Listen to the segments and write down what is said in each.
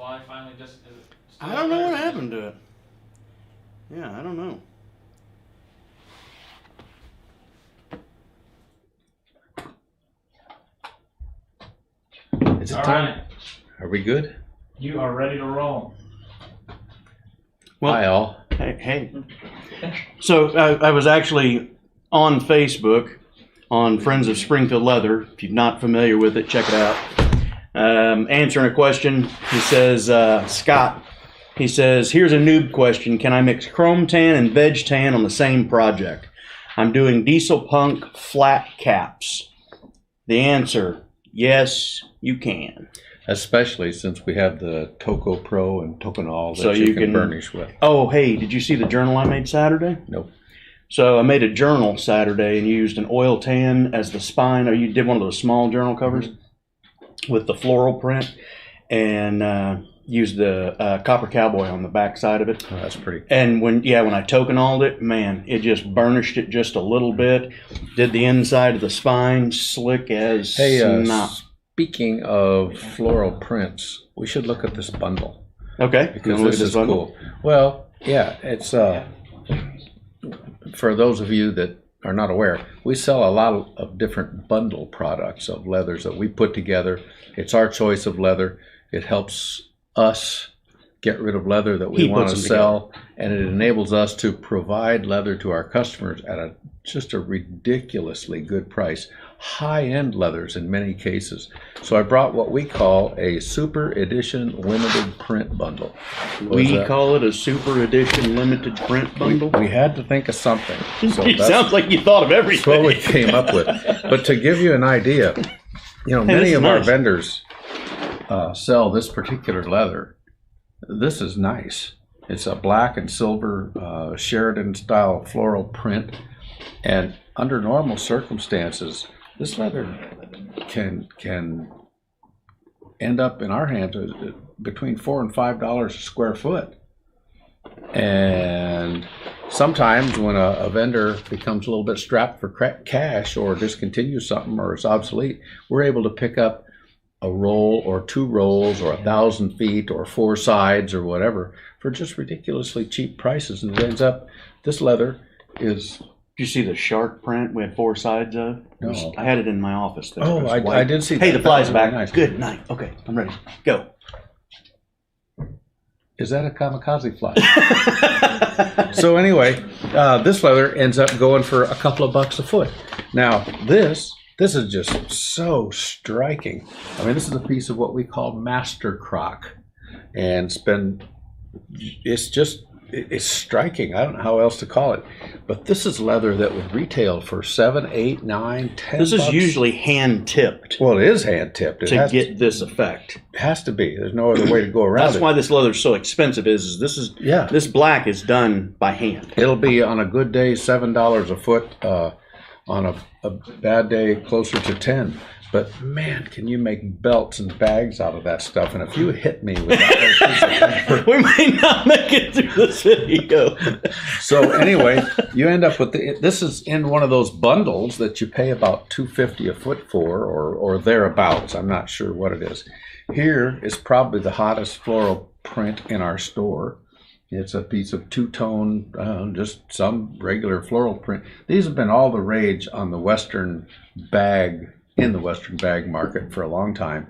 Why finally just? Is it I don't know what happened to it. Yeah, I don't know. Is it All time? right. Are we good? You are ready to roll. Well, Hi, all. Hey. So I was actually on Facebook on Friends of Springfield Leather. If you're not familiar with it, check it out. Answering a question. He says, Scott, he says, here's a noob question. Can I mix chrome tan and veg tan on the same project? I'm doing diesel punk flat caps. The answer, yes, you can. Especially since we have the Toco Pro and Toconol that So you you can can- burnish with. Oh, hey, did you see the journal I made Saturday? Nope. So I made a journal Saturday and used an oil tan as the spine. Or you did one of those small journal covers with the floral print, and used the Copper Cowboy on the back side of it. Oh, that's pretty. And when I tokenoled it, man, it just burnished it just a little bit. Did the inside of the spine slick as Hey, snot. speaking of floral prints, we should look at this bundle Okay, because look this at is bundle. cool. Well, yeah, it's for those of you that are not aware, we sell a lot of different bundle products of leathers that we put together. It's our choice of leather. It helps us get rid of leather that we He want puts to them sell, and it enables us to provide leather to our customers at just a ridiculously good price. High-end leathers in many cases. So I brought what we call a Super Edition Limited Print Bundle. We call it a Super Edition Limited Print Bundle. We had to think of something. So It that's sounds like you thought of what everything. we came up with. But to give you an idea, Hey, many this is of our nice. vendors sell this particular leather. This is nice. It's a black and silver Sheridan style floral print, and under normal circumstances, this leather can end up in our hands between $4 and $5 a square foot. And sometimes when a vendor becomes a little bit strapped for cash or discontinues something or is obsolete, we're able to pick up a roll or 2 rolls or 1,000 feet or 4 sides or whatever for just ridiculously cheap prices. And it ends up, this leather is... Did you see the shark print we had 4 sides of? No. I had it in my office there. Oh, It was I white. did see that. Hey, the That fly's was back. really nice. Good night. Okay, I'm ready. Go. Is that a kamikaze fly? So anyway, this leather ends up going for a couple of bucks a foot. Now, this is just so striking. I mean, this is a piece of what we call master croc. And it's striking. I don't know how else to call it. But this is leather that would retail for $7, $8, $9, $10. This is bucks. usually hand tipped Well, it is hand tipped. to get this effect. It has to be. There's no other way to go around That's it. why this leather's so expensive. This black is done by hand. It'll be on a good day $7 a foot. On a bad day, closer to 10. But man, can you make belts and bags out of that stuff? And if you hit me with that piece of paper, We may not make it through this video. so anyway, you end up with this is in one of those bundles that you pay about $2.50 a foot for, or thereabouts. I'm not sure what it is. Here is probably the hottest floral print in our store. It's a piece of two-tone, just some regular floral print. These have been all the rage on the Western bag, in the Western bag market for a long time.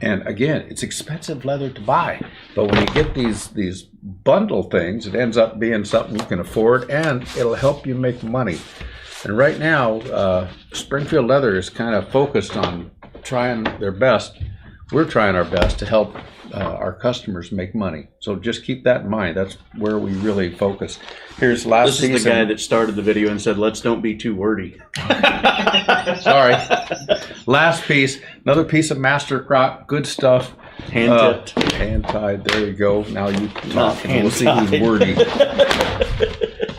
And again, it's expensive leather to buy. But when you get these bundle things, it ends up being something you can afford, and it'll help you make money. And right now, Springfield Leather is kind of focused on trying their best. We're trying our best to help our customers make money. So just keep that in mind. That's where we really focus. Here's the last This piece. is the guy that started the video and said, let's don't be too wordy. Sorry. Last piece. Another piece of master croc. Good stuff. Hand tipped. Hand tied. There you go. Now you talk and we'll see hand-tied. who's wordy.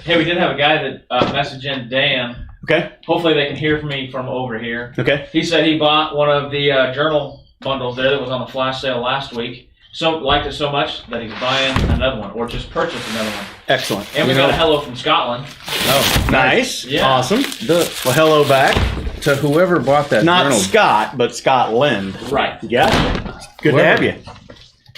Hey, we did have a guy that messaged in Dan. Okay. Hopefully they can hear me from over here. Okay. He said he bought one of the journal bundles there that was on the flash sale last week. So liked it so much that he's buying another one, or just purchased another one. Excellent. And we got a hello from Scotland. Oh, Nice. Yeah. Awesome. Well, hello back. To whoever bought that Not journal. Scott, but Scotland. Right. Yeah. Good to Whoever. have you.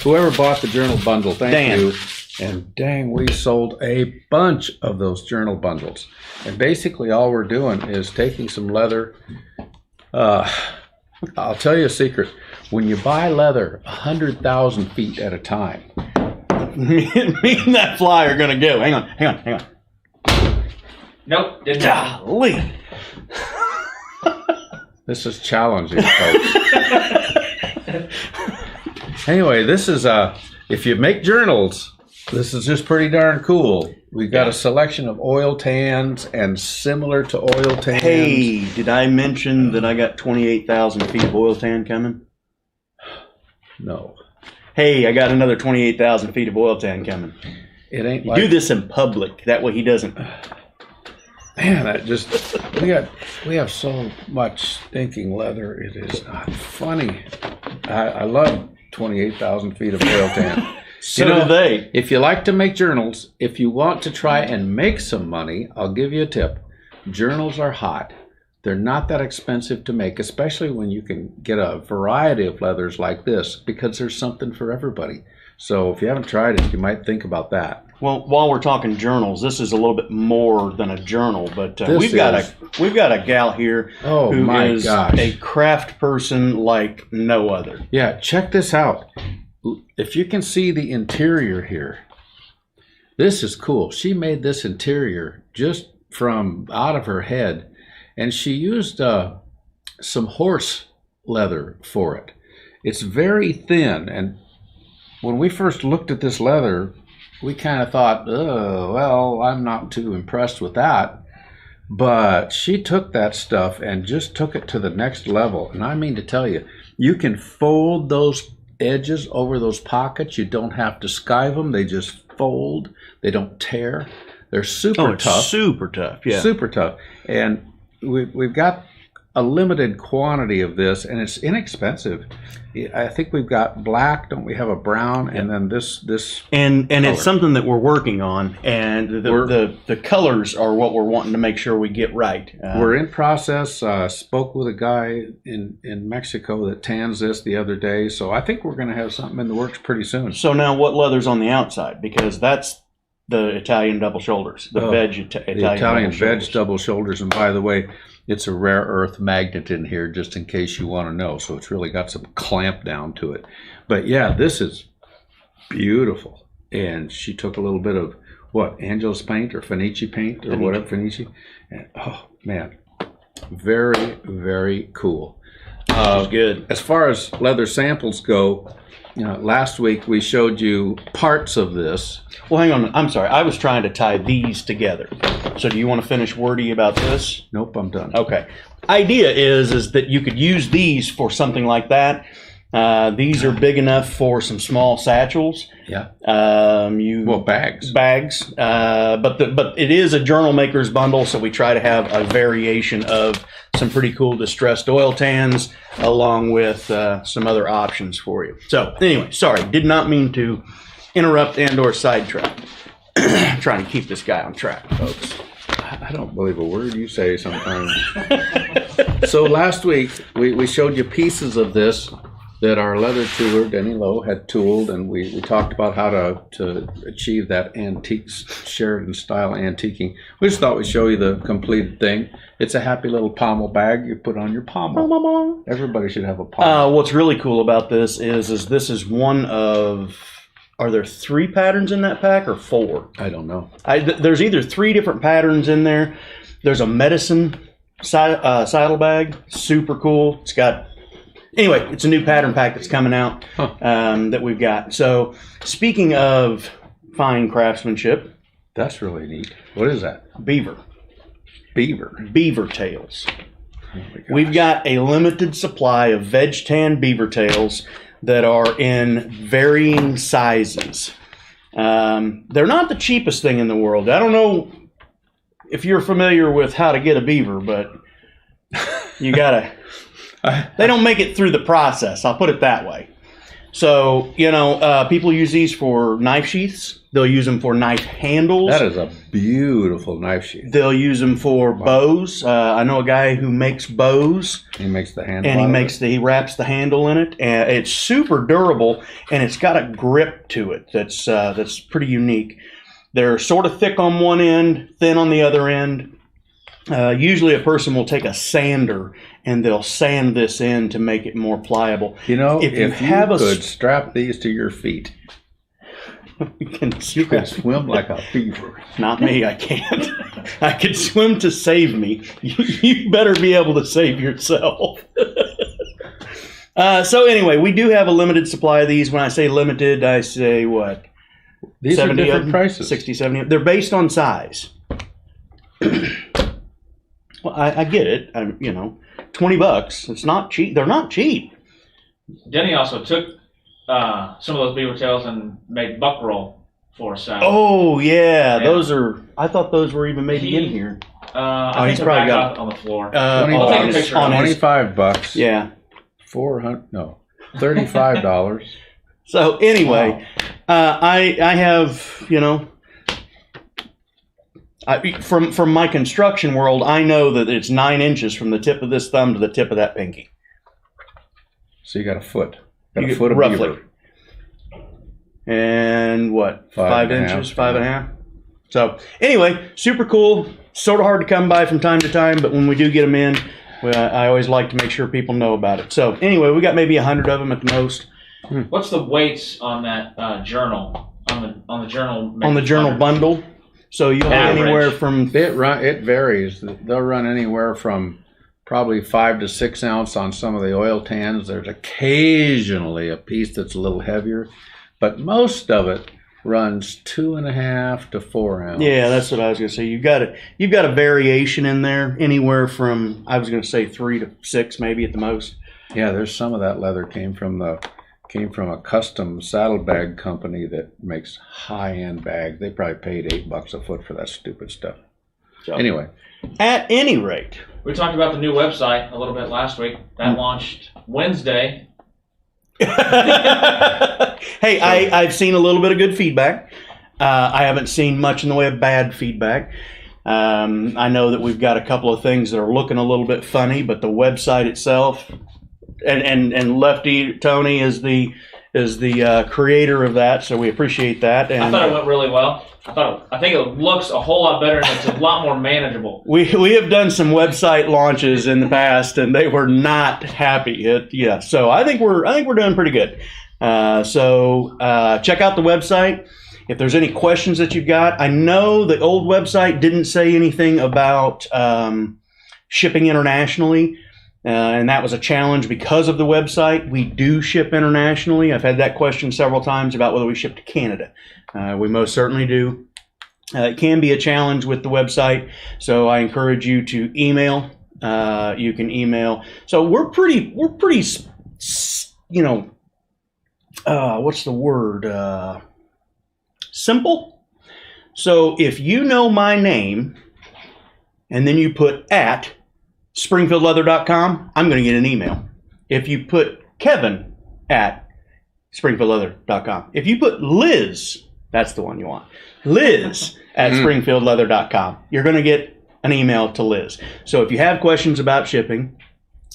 whoever bought the journal bundle, thank Dan. you. And dang, we sold a bunch of those journal bundles. And basically all we're doing is taking some leather. I'll tell you a secret. When you buy leather 100,000 feet at a time. Me and that fly are going to go. Hang on. Nope, didn't happen. Golly. This is challenging, folks. Anyway, this is, if you make journals, this is just pretty darn cool. We've got a selection of oil tans and similar to oil tans. Hey, did I mention that I got 28,000 feet of oil tan coming? No. Hey, I got another 28,000 feet of oil tan coming. It ain't You like... do this in public. That way he doesn't. Man, that just... We have so much stinking leather. It is not funny. I love 28,000 feet of oil tan. So do they. If you like to make journals, if you want to try and make some money, I'll give you a tip. Journals are hot. They're not that expensive to make, especially when you can get a variety of leathers like this, because there's something for everybody. So if you haven't tried it, you might think about that. Well, while we're talking journals, this is a little bit more than a journal, but This we've got is- a gal here Oh who my is gosh. a craft person like no other. Yeah, check this out. If you can see the interior here, this is cool. She made this interior just from out of her head, and she used some horse leather for it. It's very thin, and when we first looked at this leather, we kind of thought, oh, well, I'm not too impressed with that. But she took that stuff and just took it to the next level. And I mean to tell you, you can fold those edges over those pockets. You don't have to skive them. They just fold. They don't tear. They're super It's tough. super tough, yeah. Super tough. And we've got a limited quantity of this, and it's inexpensive. I think we've got black, don't we have a brown, and then this And color. it's something that we're working on, and the colors are what we're wanting to make sure we get right. We're in process. Spoke with a guy in Mexico that tans this the other day, so I think we're going to have something in the works pretty soon. So now what leather's on the outside? Because that's the Italian double shoulders, the Italian double veg shoulders. double shoulders, and by the way, it's a rare earth magnet in here, just in case you want to know. So it's really got some clamp down to it. But yeah, this is beautiful. And she took a little bit of what, Angelus paint or Fenici paint or whatever, Fenici. And oh man, very, very cool. Which is good. As far as leather samples go, last week we showed you parts of this. Well, hang on. I'm sorry. I was trying to tie these together. So do you want to finish wordy about this? Nope, I'm done. Okay. Idea is that you could use these for something like that. These are big enough for some small satchels. Yeah. Bags. But it is a journal maker's bundle, so we try to have a variation of some pretty cool distressed oil tans along with some other options for you. So anyway, sorry, did not mean to interrupt and or sidetrack. Trying to keep this guy on track, folks. I don't believe a word you say sometimes. So last week we showed you pieces of this that our leather tool, Denny Lowe, had tooled, and we talked about how to achieve that antique Sheridan style antiquing. We just thought we'd show you the completed thing. It's a happy little pommel bag you put on your pommel. Everybody should have a pommel. What's really cool about this is this is one of, are there 3 patterns in that pack or 4? I don't know. There's either 3 different patterns in there. There's a medicine saddle bag, super cool. It's got, anyway, it's a new pattern pack that's coming out that we've got. So speaking of fine craftsmanship. That's really neat. What is that? Beaver tails. Oh my gosh. We've got a limited supply of veg tan beaver tails that are in varying sizes. They're not the cheapest thing in the world. I don't know if you're familiar with how to get a beaver, but you gotta, they don't make it through the process. I'll put it that way. So, people use these for knife sheaths. They'll use them for knife handles. That is a beautiful knife sheath. They'll use them for bows. I know a guy who makes bows. He makes the handle. And he wraps the handle in it. And it's super durable, and it's got a grip to it that's pretty unique. They're sort of thick on one end, thin on the other end. Usually a person will take a sander and they'll sand this in to make it more pliable. If you could strap these to your feet, you could swim like a beaver. Not me, I can't. I could swim to save me. You better be able to save yourself. So anyway, we do have a limited supply of these. When I say limited, I say what? These are different prices. 60, 70. They're based on size. Well, I get it. $20. It's not cheap. They're not cheap. Denny also took some of those beaver tails and made buck roll for us. Oh yeah, those are. I thought those were even maybe in here. I think he's they're probably back got out on the floor. I'll take a picture. $25. Yeah. $35. So anyway, I have from my construction world, I know that it's 9 inches from the tip of this thumb to the tip of that pinky. So you got a foot. Got a foot of roughly. beaver. And what? 5 inches, 5.5. Yeah. So anyway, super cool. Sort of hard to come by from time to time, but when we do get them in, I always like to make sure people know about it. So anyway, we got maybe 100 of them at the most. What's the weights on that journal? On the journal? On the journal bundle. So you'll have anywhere from it varies. They'll run anywhere from probably 5 to 6 ounce on some of the oil tans. There's occasionally a piece that's a little heavier, but most of it runs 2.5 to 4 ounce. Yeah, that's what I was going to say. You've got a variation in there, anywhere from, I was going to say 3 to 6, maybe at the most. Yeah, there's some of that leather came from a custom saddlebag company that makes high-end bags. They probably paid $8 a foot for that stupid stuff. So, anyway, at any rate, we talked about the new website a little bit last week. That launched Wednesday. Hey, I've seen a little bit of good feedback. I haven't seen much in the way of bad feedback. I know that we've got a couple of things that are looking a little bit funny, but the website itself, and Lefty Tony is the creator of that, so we appreciate that. And I thought it went really well. I think it looks a whole lot better and it's a lot more manageable. We have done some website launches in the past and they were not happy. So I think we're doing pretty good. So check out the website. If there's any questions that you've got, I know the old website didn't say anything about shipping internationally. And that was a challenge because of the website. We do ship internationally. I've had that question several times about whether we ship to Canada. We most certainly do. It can be a challenge with the website, so I encourage you to email. You can email. So we're pretty, what's the word? Simple. So if you know my name, and then you put at SpringfieldLeather.com, I'm going to get an email. If you put Kevin at SpringfieldLeather.com. If you put Liz, that's the one you want, Liz at SpringfieldLeather.com, you're going to get an email to Liz. So if you have questions about shipping,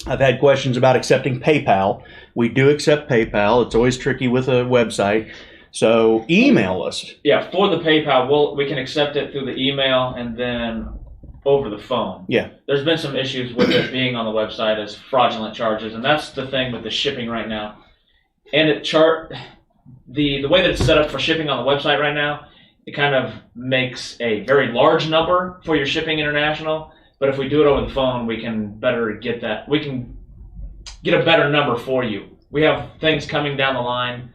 I've had questions about accepting PayPal. We do accept PayPal. It's always tricky with a website. So email us. Yeah, for the PayPal, we can accept it through the email and then over the phone. Yeah. There's been some issues with it being on the website as fraudulent charges, and that's the thing with the shipping right now. And the way that it's set up for shipping on the website right now, it kind of makes a very large number for your shipping international. But if we do it over the phone, we can better get that. We can get a better number for you. We have things coming down the line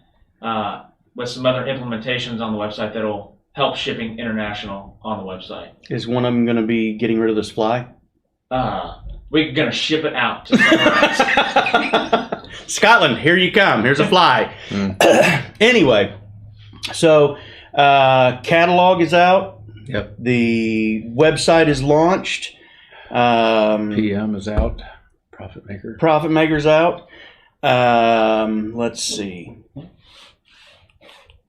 with some other implementations on the website that'll help shipping international on the website. Is one of them going to be getting rid of this fly? We're going to ship it out to somewhere else. Scotland, here you come. Here's a fly. Anyway, so catalog is out. Yep. The website is launched. PM is out. Profit Maker. Profit Maker's out. Let's see.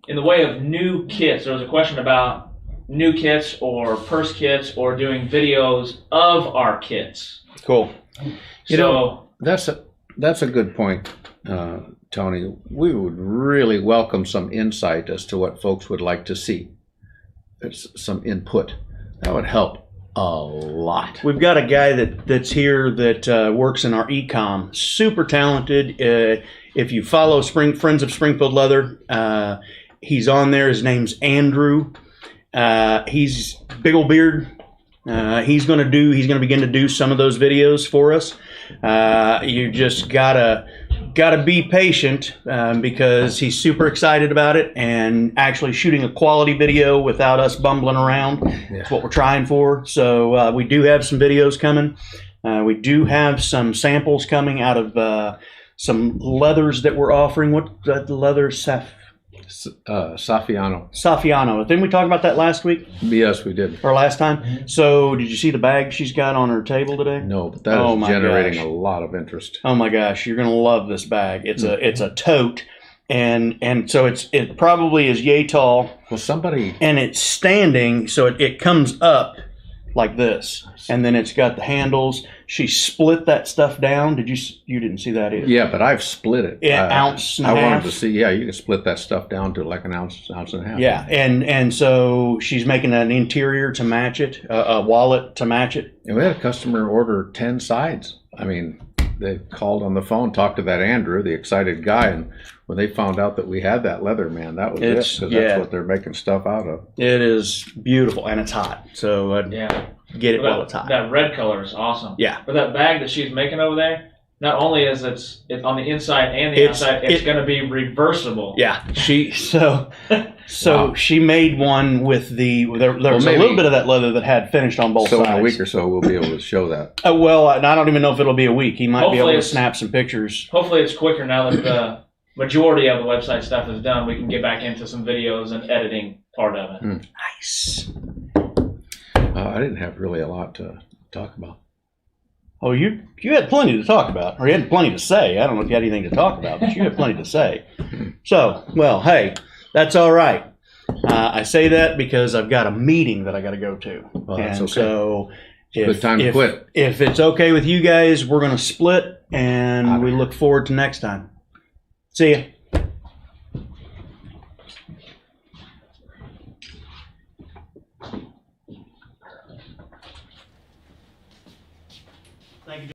in the way of new kits, there was a question about new kits or purse kits or doing videos of our kits. Cool. You know, that's a good point, Tony. We would really welcome some insight as to what folks would like to see. There's some input. That would help a lot. We've got a guy that's here that works in our e-com. Super talented. If you follow Friends of Springfield Leather, he's on there. His name's Andrew. He's big old beard. He's going to begin to do some of those videos for us. You just gotta be patient because he's super excited about it, and actually shooting a quality video without us bumbling around. That's what we're trying for. So we do have some videos coming. We do have some samples coming out of some leathers that we're offering. What the leather? Saffiano. Saffiano. Didn't we talk about that last week? Yes, we did. Or last time? So did you see the bag she's got on her table today? No, but that is generating a lot of interest. Oh my gosh, you're gonna love this bag. It's a tote, and so it probably is yay tall. Well, somebody, and it's standing, so it comes up like this, and then it's got the handles. She split that stuff down. You didn't see that either? Yeah, but I've split it. Ounce and a half. half. I wanted to see. Yeah, you can split that stuff down to like an ounce and a half. Yeah, and so she's making an interior to match it, a wallet to match it. And we had a customer order 10 sides. I mean, they called on the phone, talked to that Andrew, the excited guy, and when they found out that we had that leather, man, that was it, because that's what they're making stuff out of. It is beautiful, and it's hot. So get it while it's hot. That red color is awesome. Yeah. But that bag that she's making over there, not only is it's on the inside and the outside, it's going to be reversible. Yeah. So she made one with there was a little bit of that leather that had finished on both sides. So in a week or so, we'll be able to show that. Well, I don't even know if it'll be a week. He might be able to snap some pictures. Hopefully it's quicker now that the majority of the website stuff is done. We can get back into some videos and editing part of it. Nice. I didn't have really a lot to talk about. Oh, you had plenty to talk about, or you had plenty to say. I don't know if you had anything to talk about, but you had plenty to say. So, well, hey, that's all right. I say that because I've got a meeting that I got to go to. Well, that's and okay. So good time to quit. If it's okay with you guys, we're going to split, and we look forward to next time. See ya. Thank you, John.